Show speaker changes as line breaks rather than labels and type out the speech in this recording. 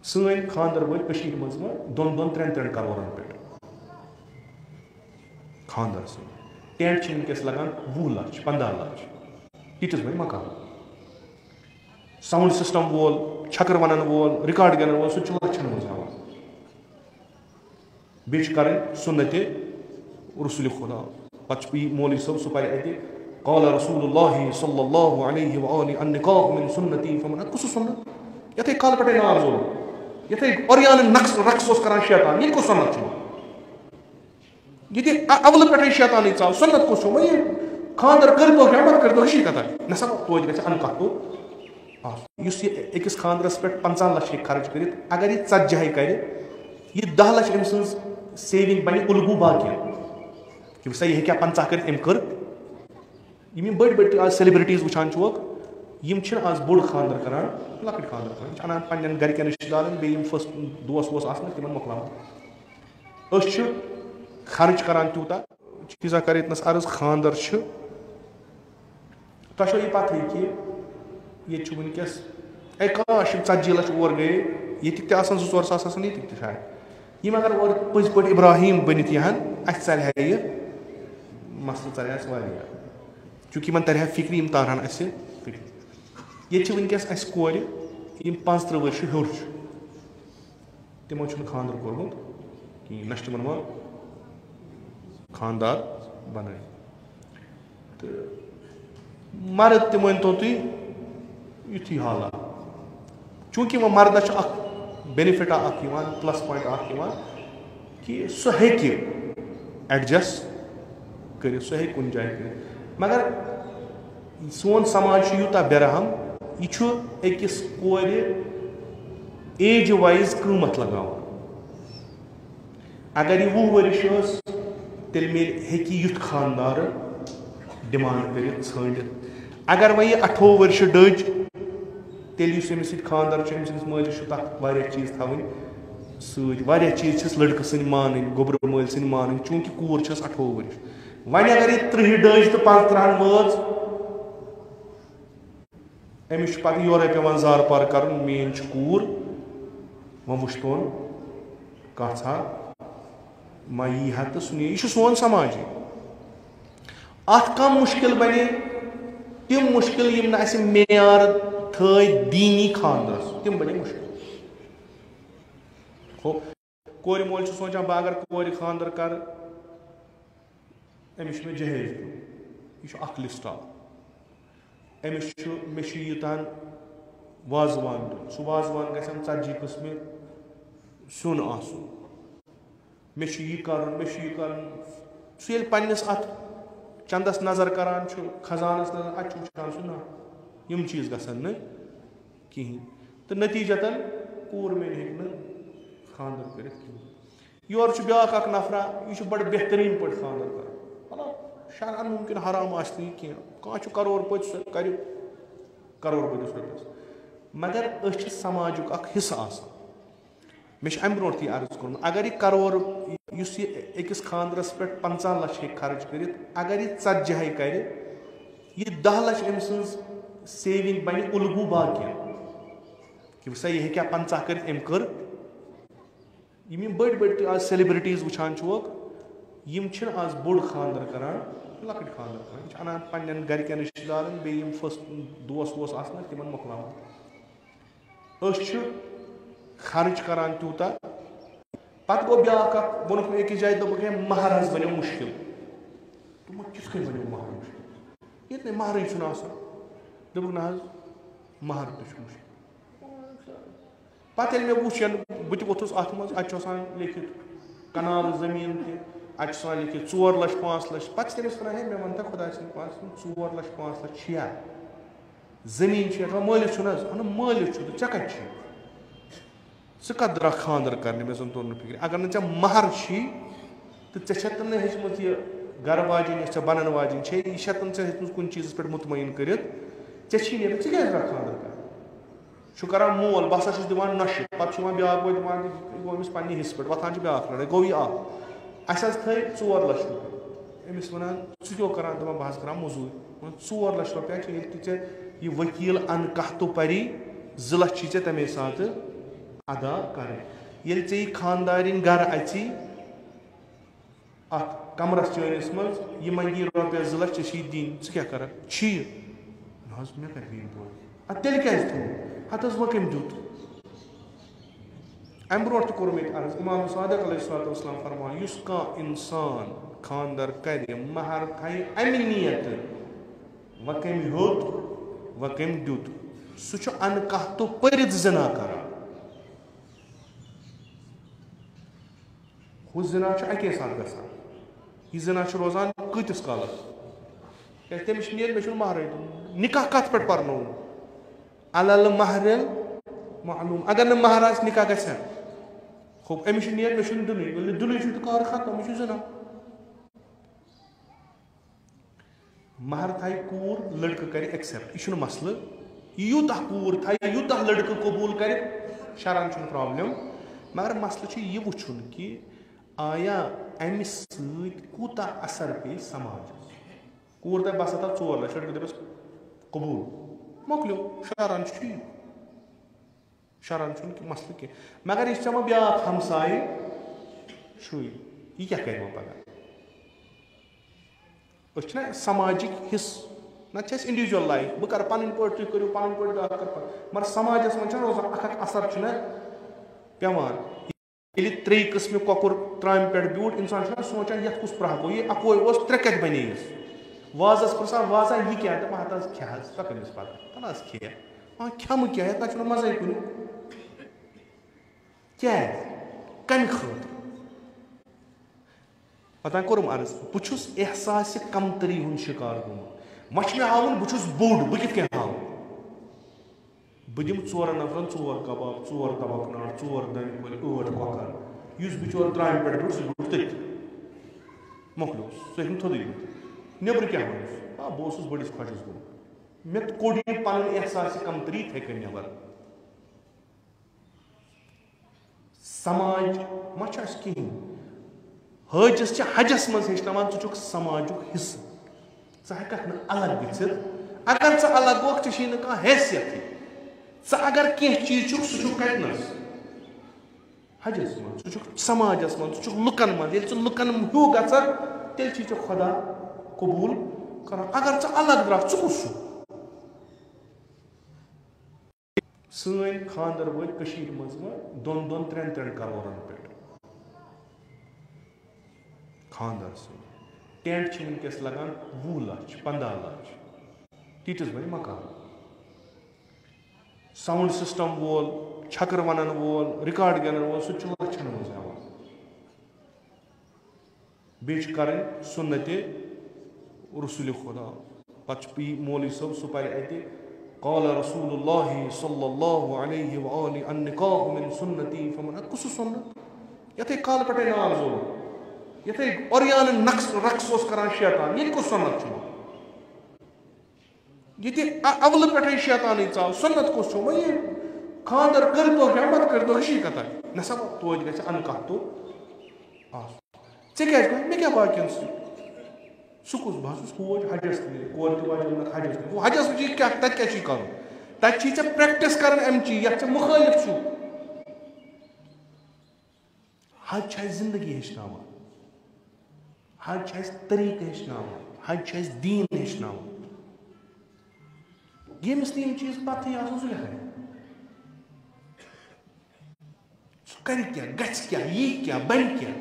सन खानदर वो मज दोन दोन त्रेन त्रेन करोड़न पे खानदर सन टेंट वनकस लगान 20 लाख 15 लाख तीस बन मकान साउंड सिस्टम वोल छकर वन वोल रिकॉर्ड गिनन वोल सह लक्षन मज हान बे कर सुन्नत रसूल खुदा पे मौलवी सब सह पे अत क़ाल रसूलुल्लाह सल्लल्लाहु अलैहि व आलिहि अन्निकाह मिन सुन्नती फमन कुछ सुन्नत यथे काल पे नाम जोल यथे ओरियान नक्स रक्स करान शैतान ये सुन्नत ये अवल पे शैतान चाल सुन्नत कुछ वह खानदर कर दो मत कर दो शी कथा नसा तो गि अनकह अकिस खानदरस पे 50 लाख खर्च कर अगर यह 40 कर यह 10 लाख अम सज सेविंग बन उलगू बाकी कि सा यह 50 कर अम कर बड़ बड़ आज सेलिब्रिटीज वुचान आज बोड़ खानदर करान लकट खानदर करान अनान पन्न गरकन रिश्तेदारन बे फर्स्ट दोस वोस आसन तिमन मोकलावन खर्च करान तूता चीजा कर इतनस अर्ज खानदर तो यह पता कि ये वनकस काश 40 लाख और गए ये 2-4 सास ये शायद यम अगर और पज पे इब्राहिम बनित यहान अस चल यह मसल चल चूँकि इन तरह फिक्र यम तारान अस फिक्र ये वनकस अस कोर 35 वर्ष हर तिमो खानदर कोर्मुत कि न तिमन वो खानदार बन तो मर्द तम वन तो तुम युथी हालात चूँकि वह मर्दस बेनिफिट प्लस पॉइंट कि सह एडजस्ट कर सह कुन जाए कर मगर सोन समाज यूता बेरहम यह अकिस कोर एज वाइज कीमत लगावान अगर यह 20 वर्ष तेल मिल हेकी युथ खानदार डिमांड कर षंडित अगर वह 18 वर्ष डज तेल अमिस खानदार अमिस मालिस तथ चीज थवन सह चीज लड़क सन मान गोबर मल सन मान चूँकि कूर 18 वर्ष वन अगर यह 30 डज तो 15 वाज अमिस पे योर पे जार पार कर मेन कूर वह वुन कथा मा यी हा तो सुन यह सोन समाज अत कम मुश्किल बने तम मुश्किल यम मेयार थ दीनी खानदरस तम बने मुश्किल कोर मोल सोचान बह अगर कोर खानदर कर अमिस मे जहेज यह लिस्ट अमिस मे यूतान वाजवान सह वाजवान गम 40 किस्म सुन आसन मे यह कर सह पन्नस अत चंदस नजर करान खजानस नजर अत वुचान सह ना यम चीज गसन न कहें तो नतीजतन कूर मे हे खानदर कर योर ब्या नफरा यह बड़ बेहतरीन पे खानदर कर शरअन मुमकिन हराम कह करोड़ पत कर करोड़ पतिस रुपयस मगर समाजुक हिस्सा मे अम ब्रो अर्ज कोर अगर यह करोड़ अकिस खानदरस पे 50 लाख खर्च कर अगर यह 40 कर यह 10 लाख अम सज सेविंग बन उलगू बाकी कि सा यह 50 कर अम कर बड़ बड़ आज सेलिब्रिटीज वुचान आज बोड़ खानदर करान लकट खानदर करान अनान पन्न गरकन रिश्तेदारन बे फर्स्ट दोस वोस आसन तिमन मोकलावन खर्च करान तूता पत गो ब्या वोन अकिस जाए दोप महर बनो मुश्किल तुम किस बनो महर मुश्किल ये महर दोप ना महर तो मुश्किल पत मे वुचन बह वोथुस अत मज असान लिखित कनाल जमीन तसान लिखित 4 लाख 5 लाख पे तमिस वन मे वन तो खुदा 4 लाख 5 लाख या जमीन मालिक मालिक तो ऐ कत सह कत द्रा खानदर करने मे जन तोर न फिक्र अगर ना महर तो ऐ ना हेचम यह गर वाजिन ऐ बनन वाजिन यह हेचम कुन चीज पे मुतमईन कर क्या खानदर कर कर मोल बह सा दिवान नशे पे ब्या वो दिवान गो अमिस पे हिस्से पे वथान ब्या लड़ाई गो यह अस थ 4 लाख रुपये अमिस वन सह क्यों कर बह कर मजूरी 4 लाख रुपये यह वकील अनकह तो परी 2 लाख तमे सात अदा कर ये चे खानदारिन घर अच्छी अत कमरस चनिस मज ये मंगी रुपये 2 लाख ची दिन क्या कर मे कर बोल तेल क्या हत वो कम दुत अम ब्रो कोर मे अर्ज इमाम सादिक अलैहिस्सलाम फरमान युस का इंसान खानदार कर महर थी अमि नियत व कम होत व कम दुत सह अनकह तो परित जना कर हु जना अके साथ गसान यह जना रोजान कतिस कालस तमिस नीर मे महर निकाह कत पे पर्नो अलल महरल मालूम अगर न महर निकाह ग खूब अमिस नीर मे दुन दुन तो कार खत्म यह जना महर थाई कूर लड़क कर एक्सेप्ट यह मसल यूत कूर थाई यूत लड़क कबूल कर शरान प्रॉब्लम मगर मसल यह वुन कि आया अमिस कूता असर पे समाज कूर दप बस तब 4 लाख लड़क दपस कबूल मोकलो शरान शरान मसल कह मगर यह चमा ब्या हमसाय शुई यह क्या कर पगह समाजिक हिस्स ना इंडिविजुअल लाइफ बह कर पन पे तुम करो पन पे मगर समाजस मज रोजान असर पेवान ये 3 किस्म कौकुर त्राम पे ब्यूट इंसान सोचान ये कुछ प्रहको ये अकोई 3 कत बन वाजस प्रसान वाजा यह क्या हत खे सो कमिस पता खे खम क्या ये मजा कुन क्या कम खत पता कोरम अर्ज बहुस एहसास कमतरी हूं शिकार गुम मे हावन बहुस बोड़ बह कित हाव बह दिम 4 नफरन 4 कबाब 4 तबक नाट 4 दन 8 कौकर इस बिचोर त्राम पे ब्यूट सह ब्यूट तथ मोकलो सह थोद नबर क्या वन बह बड़िस खुशस गुम मे कोड़ पन एहसास कमतरी थे नबर समाज मा कहें हजस हजस मज हेचनान च समाजुक हिस्स हेक अलग गथित अगर च अलग गोख च हैसियत अगर कह चीज सह कतनस हजस मज समाजस मज लुकन मज ये लुकन हूँ गल तेल खुदा कबूल कर अगर च अलग द्राव कुस सन खानदर वत मज 2-3 करोड़न पे खानदार टेंट वनकस लगान 20 लाख 15 लाख तीतिस बन मकान साउंड सिस्टम वोल छकर वन वोल रिकॉर्ड गन वोल सह लक्षन मज हेवान बे कर सुन्नत रसूल खुदा पे मौलवी सब सह पे अत क़ाल रसूलुल्लाह सल्लल्लाहु अलैहि वआलिहि अन्निकाह मिन सुन्नती फमन कुछ सुन्नत ये काल पे नाल जो ये ओरियान नक्स रक्स करान शैतान ये कुछ सुन्नत ये अवल पे शैतान चाव सुन्नत कुछ ये खानदर कर तो मत कर तो शी कत नसा तो अनकह तो क्या मे क्या बाकी सह कुछ बह खोज हजस कोर हजस हजस क्या तत क्या कर तत प्रैक्टिस कर अम चीज ये मुखालिफ हज जिंदगी हेचन हज तरीक हेचन हज दीन हेचन यमिस यम चीज पत सह कर क्या गछ क्या यी क्या बन क्या